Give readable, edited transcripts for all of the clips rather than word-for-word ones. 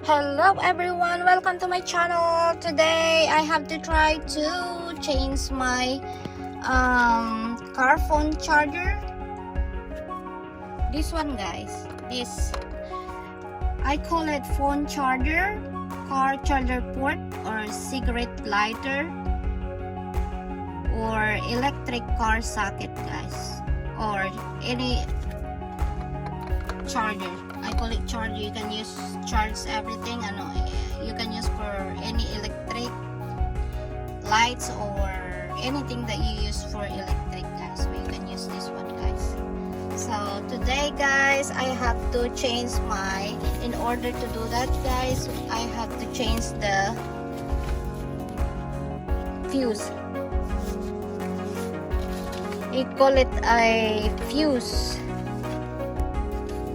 Hello everyone, welcome to my channel. Today I have to try to change my car phone charger. This one, guys, this I call it phone charger, car charger port, or cigarette lighter, or electric car socket, guys, or any charger. I call it charger. You can use charge everything. You can use for any electric lights or anything that you use for electric, guys. So you can use this one, guys. So today, guys, I have to change in order to do that, guys, I have to change the fuse. We call it a fuse.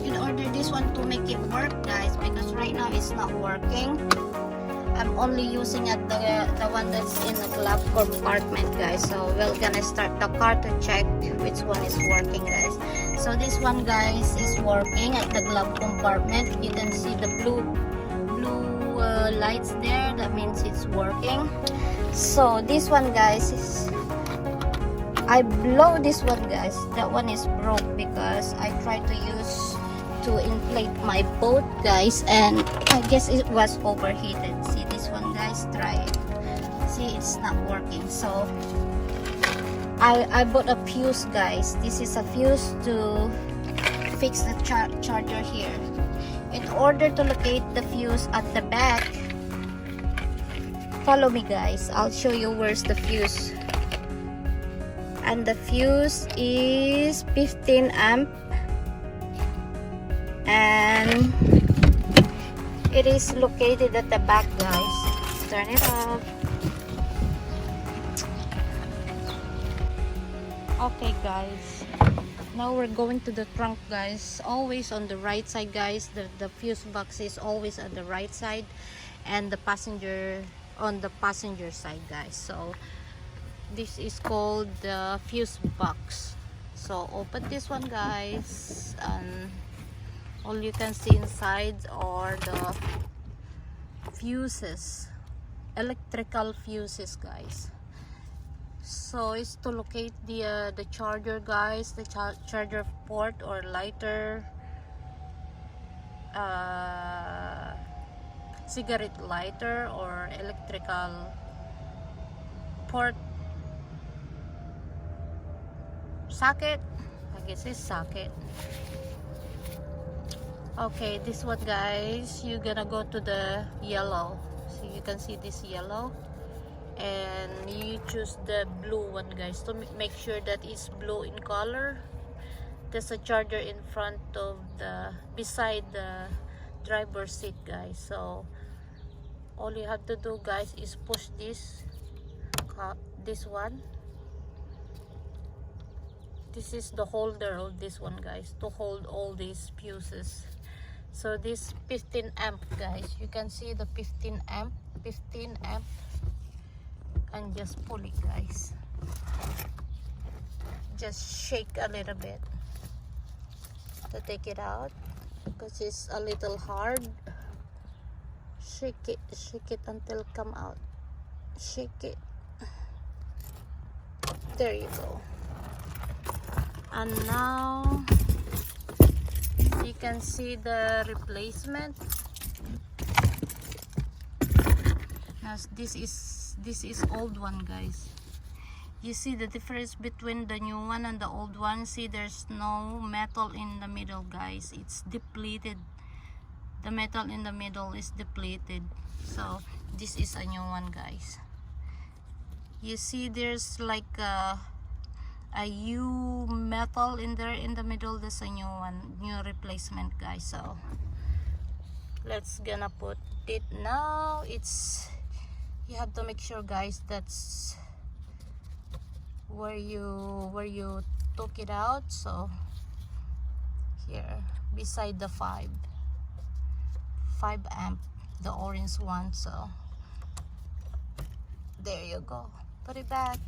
In order this one to make it work, guys, because right now it's not working. I'm only using the one that's in the glove compartment, guys. So we're gonna start the car to check which one is working, guys. So this one, guys, is working at the glove compartment. You can see the blue lights there. That means it's working. So this one, guys, I blow this one, guys. That one is broke because I tried to inflate my boat, guys, and I guess it was overheated. See this one, guys, try it. See, it's not working. So I bought a fuse, guys. This is a fuse to fix the charger here. In order to locate the fuse at the back, follow me, guys. I'll show you where's the fuse. And the fuse is 15 amp, and it is located at the back, guys. Turn it off. Okay, guys, now we're going to the trunk, guys. Always on the right side, guys. The fuse box is always on the right side, and the passenger on the passenger side, guys. So this is called the fuse box. So open this one, guys, and all you can see inside are the fuses, electrical fuses, guys. So it's to locate the charger, guys, the charger port or lighter, cigarette lighter, or electrical port socket. I guess it's socket. Okay, this one, guys, you're gonna go to the yellow. So you can see this yellow, and you choose the blue one, guys, to make sure that it's blue in color. There's a charger in front of beside the driver's seat, guys. So all you have to do, guys, is push this one. This is the holder of this one, guys, to hold all these fuses. So this 15 amp, guys, you can see the 15 amp, and just pull it, guys. Just shake a little bit to take it out because it's a little hard. Shake it until it come out. Shake it. There you go. And now you can see the replacement. Now this is old one, guys. You see the difference between the new one and the old one. See, there's no metal in the middle, guys. It's depleted. The metal in the middle is depleted. So this is a new one, guys. You see there's like a U metal in there in the middle. There's a new replacement, guys. So let's gonna put it now. You have to make sure, guys, that's where you took it out. So here beside the 5 amp, the orange one. So there you go. Put it back,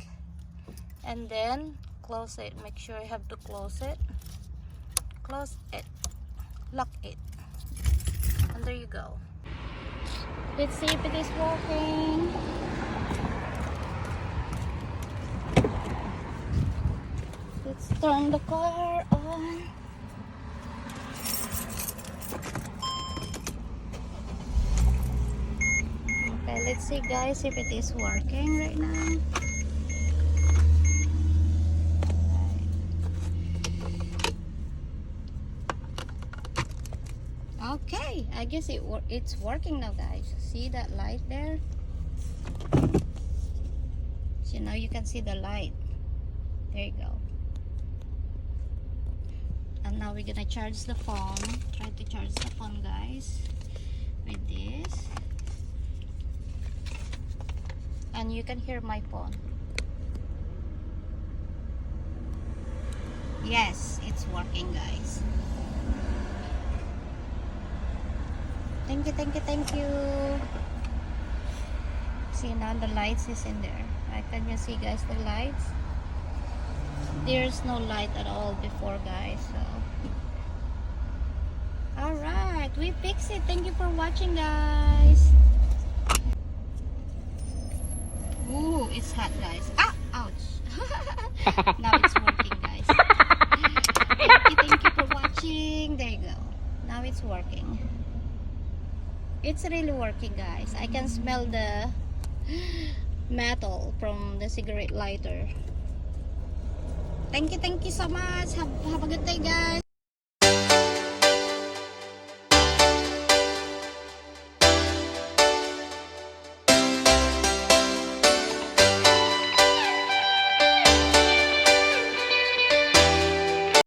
and then close it. Make sure you have to close it, lock it, and there you go. Let's see if it is working. Let's turn the car on. Okay, let's see guys if it is working right now. Okay, I guess it's working now guys. See that light there? So now you can see the light. There you go. And now we're gonna charge the phone. Try to charge the phone guys with this. And you can hear my phone. Yes, it's working guys. Thank you, thank you, thank you. See now the lights is in there. Can you see guys the lights? There's no light at all before guys. So alright, we fixed it. Thank you for watching guys. Ooh, it's hot guys. Ah, ouch. Now it's working guys. Thank you for watching. There you go. Now it's working. It's really working guys. I can smell the metal from the cigarette lighter. Thank you so much. Have a good day guys.